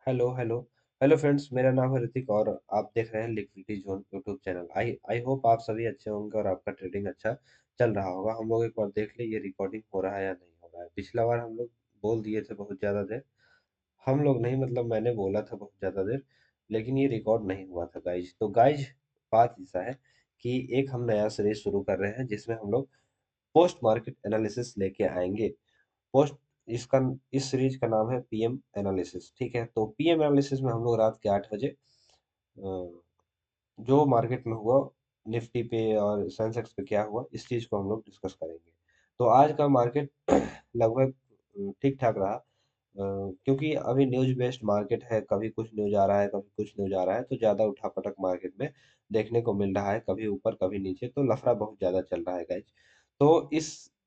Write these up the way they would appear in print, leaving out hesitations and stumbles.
Hello hello hello friends, मेरा नाम है ऋतिक और आप देख रहे हैं liquidity zone YouTube channel. I I hope आप सभी अच्छे होंगे और आपका ट्रेडिंग अच्छा चल रहा होगा। हम लोग एक बार देख ले ये रिकॉर्डिंग हो रहा है या नहीं हो रहा है। पिछला बार हम लोग बोल दिए थे बहुत ज़्यादा देर। हम लोग नहीं, मतलब मैंने बोला था बहुत ज़्यादा देर, लेकिन ये रिकॉर्ड नहीं हुआ था गाइज। तो गाइज, बात ऐसा है कि एक हम नया सीरीज शुरू कर रहे हैं जिसमें हम लोग पोस्ट मार्केट एनालिसिस लेके आएंगे। पोस्ट इसका इस सीरीज का नाम है पीएम एनालिसिस। ठीक है, तो पीएम एनालिसिस में हम लोग रात के 8 बजे जो मार्केट में हुआ, निफ्टी पे और सेंसेक्स पे क्या हुआ, इस चीज़ को हम लोग डिस्कस करेंगे। तो आज का मार्केट लगभग ठीक ठाक रहा, क्योंकि अभी न्यूज बेस्ड मार्केट है। कभी कुछ न्यूज आ रहा है, कभी कुछ न्यूज आ रहा है, तो ज़्यादा उठापटक मार्केट में देखने को मिल रहा है। कभी ऊपर कभी नीचे, तो लफड़ा बहुत ज़्यादा चल रहा है गाइज। तो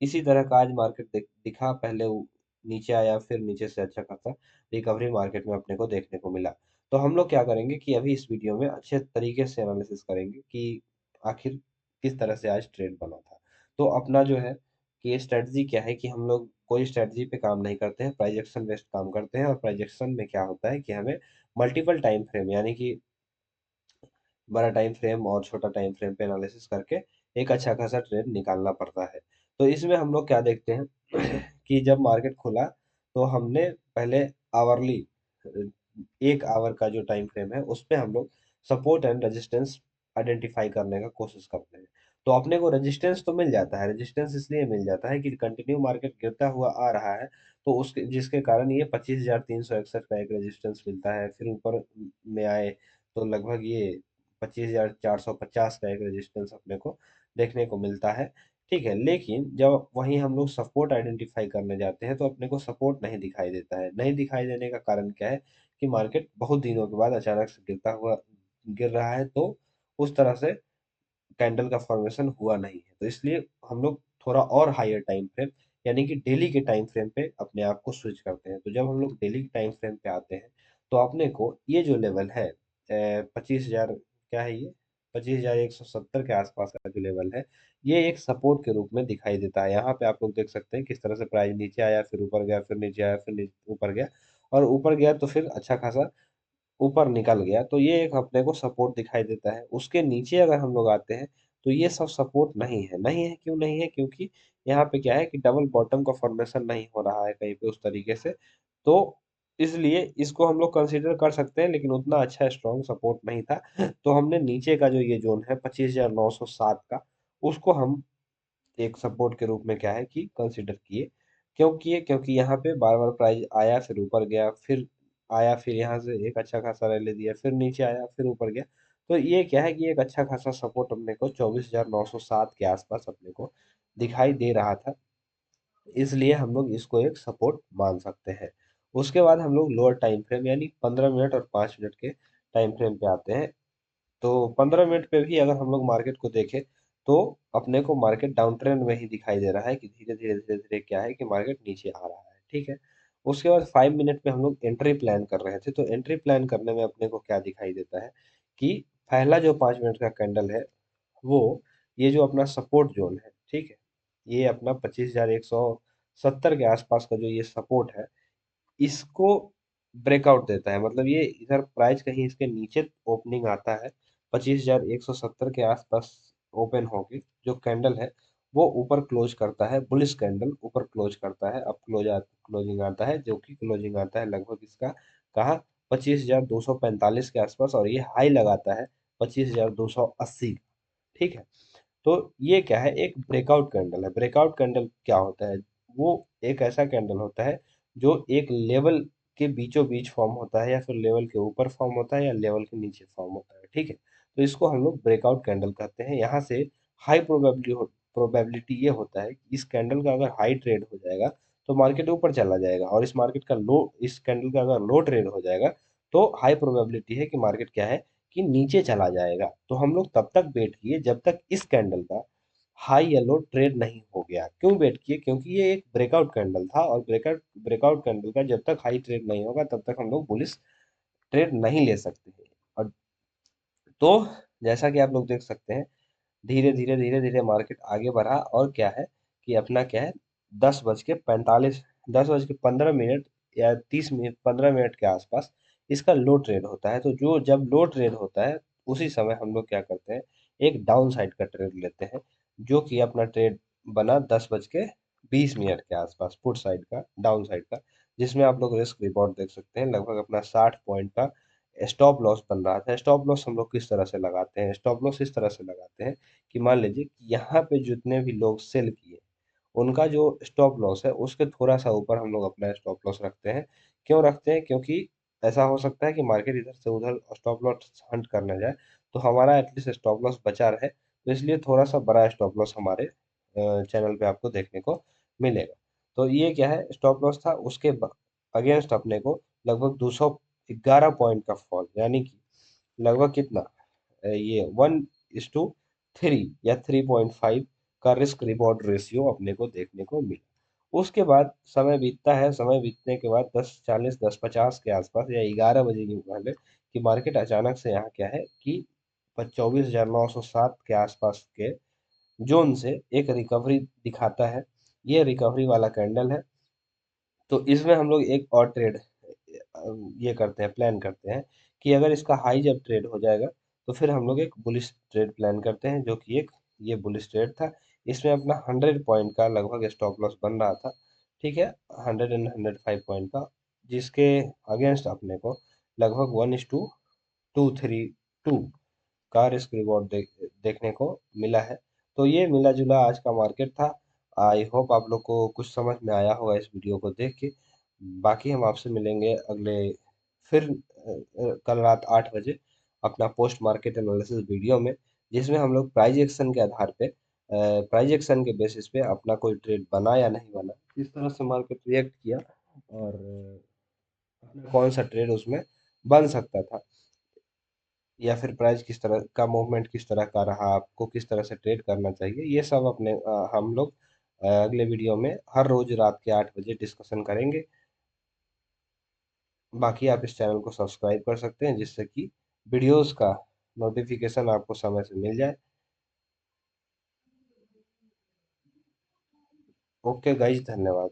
इसी तरह का आज मार्केट दिखा। पहले नीचे आया, फिर नीचे से अच्छा खासा रिकवरी मार्केट में अपने को देखने को मिला। तो हम लोग क्या करेंगे कि अभी इस वीडियो में अच्छे तरीके से एनालिसिस करेंगे कि आखिर किस तरह से आज ट्रेड बना था। तो अपना जो है कि स्ट्रेटजी क्या है कि हम लोग कोई स्ट्रेटजी पे काम नहीं करते हैं, प्राइजेक्शन बेस्ड काम करते हैं। और प्राइजेक्शन में क्या होता है कि हमें मल्टीपल टाइम फ्रेम, यानी कि बड़ा टाइम फ्रेम और छोटा टाइम फ्रेम पे एनालिसिस करके एक अच्छा खासा ट्रेड निकालना पड़ता है। तो इसमें हम लोग क्या देखते हैं कि जब मार्केट खुला तो हमने पहले आवरली, 1 आवर का जो टाइम फ्रेम है उस पे हम लोग सपोर्ट एंड रेजिस्टेंस आइडेंटिफाई करने का कोशिश करते हैं। तो अपने को रेजिस्टेंस तो मिल जाता है। रेजिस्टेंस इसलिए मिल जाता है कि कंटिन्यू मार्केट गिरता हुआ आ रहा है, तो उसके जिसके कारण ये 25,361 का एक रेजिस्टेंस मिलता है। फिर ऊपर में आए तो लगभग ये 25,450 का एक रेजिस्टेंस अपने को देखने को मिलता है। ठीक है, लेकिन जब वहीं हम लोग सपोर्ट आइडेंटिफाई करने जाते हैं तो अपने को सपोर्ट नहीं दिखाई देता है। नहीं दिखाई देने का कारण क्या है कि मार्केट बहुत दिनों के बाद अचानक से गिर रहा है, तो उस तरह से कैंडल का फॉर्मेशन हुआ नहीं है। तो इसलिए हम लोग थोड़ा और हायर टाइम फ्रेम, यानी कि डेली के टाइम फ्रेम पे अपने आप को स्विच करते हैं। तो जब हम लोग डेली के टाइम फ्रेम पे आते हैं तो अपने को ये जो लेवल है 25,000, क्या है ये, 25,170 के आसपास का जो लेवल है, ये एक सपोर्ट के रूप में दिखाई देता है। यहाँ पे आप लोग देख सकते हैं किस तरह से प्राइस नीचे आया, फिर ऊपर गया, फिर नीचे आया, फिर ऊपर गया, और ऊपर गया तो फिर अच्छा खासा ऊपर निकल गया। तो ये एक अपने को सपोर्ट दिखाई देता है। उसके नीचे अगर हम लोग आते हैं तो ये सब सपोर्ट नहीं है। नहीं है, क्यों नहीं है? क्योंकि यहाँ पे क्या है कि डबल बॉटम का फॉर्मेशन नहीं हो रहा है कहीं पे उस तरीके से। तो इसलिए इसको हम लोग कंसीडर कर सकते हैं, लेकिन उतना अच्छा स्ट्रॉन्ग सपोर्ट नहीं था। तो हमने नीचे का जो ये जोन है 25,907 का, उसको हम एक सपोर्ट के रूप में क्या है कि कंसीडर किए। क्यों किए? क्योंकि यहाँ पे बार बार प्राइस आया, फिर ऊपर गया, फिर आया, फिर यहाँ से एक अच्छा खासा रैली दिया, फिर नीचे आया, फिर ऊपर गया। तो ये क्या है कि एक अच्छा खासा सपोर्ट अपने को 24,907 के आसपास अपने को दिखाई दे रहा था। इसलिए हम लोग इसको एक सपोर्ट मान सकते हैं। उसके बाद हम लोग लोअर टाइम फ्रेम, यानी 15 मिनट और 5 मिनट के टाइम फ्रेम पे आते हैं। तो 15 मिनट पे भी अगर हम लोग मार्केट को देखें तो अपने को मार्केट डाउन ट्रेंड में ही दिखाई दे रहा है कि धीरे धीरे धीरे धीरे क्या है कि मार्केट नीचे आ रहा है। ठीक है, उसके बाद 5 मिनट में हम लोग एंट्री प्लान कर रहे थे। तो एंट्री प्लान करने में अपने को क्या दिखाई देता है कि पहला जो 5 मिनट का कैंडल है वो, ये जो अपना सपोर्ट जोन है, ठीक है, ये अपना 25,170 के आसपास का जो ये सपोर्ट है, इसको ब्रेकआउट देता है। मतलब ये इधर प्राइस कहीं इसके नीचे ओपनिंग आता है, 25,170 के आसपास ओपन होके जो कैंडल है वो ऊपर क्लोज करता है। बुलिश कैंडल ऊपर क्लोज करता है। अब क्लोजिंग आता है, जो कि क्लोजिंग आता है लगभग इसका कहाँ, 25,245 के आसपास, और ये हाई लगाता है 25,280। ठीक है, तो ये क्या है, एक ब्रेकआउट कैंडल है। ब्रेकआउट कैंडल क्या होता है? वो एक ऐसा कैंडल होता है जो एक लेवल के बीचों बीच फॉर्म होता है, या फिर लेवल के ऊपर फॉर्म होता है, या लेवल के नीचे फॉर्म होता है। ठीक है, तो इसको हम लोग ब्रेकआउट कैंडल कहते हैं। यहाँ से हाई प्रोबेबिलिटी ये होता है कि इस कैंडल का अगर हाई ट्रेड हो जाएगा तो मार्केट ऊपर चला जाएगा, और इस कैंडल का अगर लो ट्रेड हो जाएगा तो हाई प्रोबेबिलिटी है कि मार्केट क्या है कि नीचे चला जाएगा। तो हम लोग तब तक वेट किए जब तक इस कैंडल का हाई या लो ट्रेड नहीं हो गया। क्यों वेट किए? क्योंकि ये एक ब्रेकआउट कैंडल था, और ब्रेकआउट कैंडल का जब तक हाई ट्रेड नहीं होगा तब तक हम लोग बुलिश ट्रेड नहीं ले सकते हैं। और तो जैसा कि आप लोग देख सकते हैं, धीरे धीरे मार्केट आगे बढ़ा, और क्या है कि अपना क्या है, 10 बज के 45, 10 बज के 15 मिनट या 30 मिनट, 15 मिनट के आसपास इसका लो ट्रेड होता है। तो जो जब लो ट्रेड होता है उसी समय हम लोग क्या करते हैं, एक डाउन साइड का ट्रेड लेते हैं, जो कि अपना ट्रेड बना 10:20 के आसपास, पुट साइड का, डाउन साइड का, जिसमें आप लोग रिस्क रिवॉर्ड देख सकते हैं, लगभग अपना 60 पॉइंट का स्टॉप लॉस बन रहा था। स्टॉप लॉस हम लोग किस तरह से लगाते हैं, स्टॉप लॉस इस तरह से लगाते हैं कि मान लीजिए कि यहाँ पे जितने भी लोग सेल किए, उनका जो स्टॉप लॉस है उसके थोड़ा सा ऊपर हम लोग अपना स्टॉप लॉस रखते हैं। क्यों रखते हैं? क्योंकि ऐसा हो सकता है कि मार्केट इधर से उधर स्टॉप लॉस हंट करने जाए, तो हमारा एटलीस्ट स्टॉप लॉस बचा रहे, तो इसलिए थोड़ा सा बड़ा स्टॉप लॉस हमारे चैनल पे आपको देखने को मिलेगा। तो ये क्या है, स्टॉप लॉस था, उसके अगेंस्ट अपने को लगभग 211 पॉइंट का फॉल, यानी कि लगभग कितना, ये 1:3 या 3.5 का रिस्क रिवॉर्ड रेशियो अपने को देखने को मिला। उसके बाद समय बीतता है, समय बीतने के बाद 10:40, 10:50 के आसपास या 11 बजे की पहले, कि मार्केट अचानक से यहाँ क्या है कि 24,907 के आसपास के जोन से एक रिकवरी दिखाता है। ये रिकवरी वाला कैंडल है। तो इसमें हम लोग एक और ट्रेड ये करते हैं, प्लान करते हैं कि अगर इसका हाई जब ट्रेड हो जाएगा, तो फिर हम लोग एक बुलिश ट्रेड प्लान करते हैं, जो कि एक ये बुलिश ट्रेड था। इसमें अपना 100 पॉइंट का लगभग स्टॉप लॉस बन रहा था, ठीक है, 105 पॉइंट का, जिसके अगेंस्ट अपने को लगभग 1:232 का रिस्क रिवॉर्ड देखने को मिला है। तो ये मिला जुला आज का मार्केट था। आई होप आप लोग को कुछ समझ में आया होगा इस वीडियो को देख के। बाकी हम आपसे मिलेंगे अगले, फिर कल रात 8 बजे अपना पोस्ट मार्केट एनालिसिस वीडियो में, जिसमें हम लोग प्राइज एक्शन के आधार पे, प्राइज एक्शन के बेसिस पे अपना कोई ट्रेड बना या नहीं बना, किस तरह से मार्केट रिएक्ट किया, और अपना कौन सा ट्रेड उसमें बन सकता था, या फिर प्राइस किस तरह का मूवमेंट किस तरह का रहा, आपको किस तरह से ट्रेड करना चाहिए, ये सब अपने हम लोग अगले वीडियो में हर रोज रात के 8 बजे डिस्कशन करेंगे। बाकी आप इस चैनल को सब्सक्राइब कर सकते हैं, जिससे कि वीडियोस का नोटिफिकेशन आपको समय से मिल जाए। ओके गाइज, धन्यवाद।